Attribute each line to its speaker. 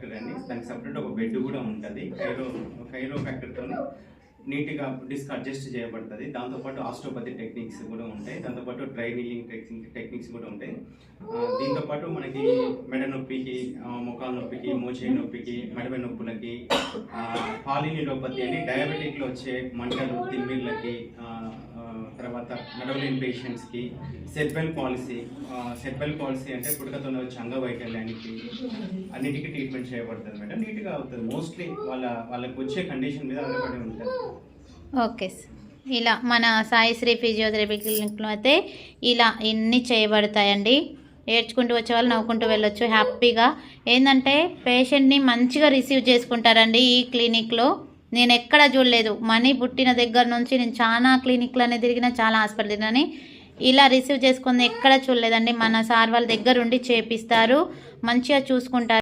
Speaker 1: Factory అని, దానికి separate ఒక బెడ్ కూడా ఉంటుంది. కైరో ఫ్యాక్టరీతో నీట్గా డిస్క్ అడ్జస్ట్ చేయబడుతుంది. దాంతోపాటు ఆస్ట్రోపతి టెక్నిక్స్ కూడా ఉంటాయి, దాంతోపాటు డ్రై నీలింగ్ టెక్నిక్స్ కూడా ఉంటాయి. దీంతోపాటు మనకి మెడ నొప్పికి, ముఖాల నొప్పికి, మోచేయి నొప్పికి, మెడవ నొప్పులకి, పాలినిలోపతి అని డయాబెటిక్లో వచ్చే మంటలు, తిమ్మిళ్ళకి, తర్వాత నడవలేని పేషెంట్స్కి, సెర్బెల్ పాలసీ అంటే పుట్టుకతో వచ్చే అంగవైకల్యానికి అన్నిటికీ ట్రీట్మెంట్ చేయబడుతుంది మేడం. నీట్గా అవుతుంది. మోస్ట్లీ వాళ్ళకి వచ్చే కండిషన్ మీద ఆధారపడి ఉంటుంది.
Speaker 2: ఓకే సార్, ఇలా మన సాయిశ్రీ ఫిజియోథెరపీ క్లినిక్లో అయితే ఇలా ఇన్ని చేయబడతాయండి. ఏడ్చుకుంటూ వచ్చే వాళ్ళు నవ్వుకుంటూ వెళ్ళొచ్చు హ్యాపీగా. ఏంటంటే పేషెంట్ని మంచిగా రిసీవ్ చేసుకుంటారండి ఈ క్లినిక్లో. నేను ఎక్కడ చూడలేదు, మనీ పుట్టిన దగ్గర నుంచి నేను చాలా క్లినిక్లనే తిరిగిన, చాలా హాస్పిటల్ తిరిగినని ఇలా రిసీవ్ చేసుకుంది ఎక్కడ చూడలేదండి. మన సార్ వాళ్ళ దగ్గర ఉండి చేపిస్తారు, మంచిగా చూసుకుంటారు.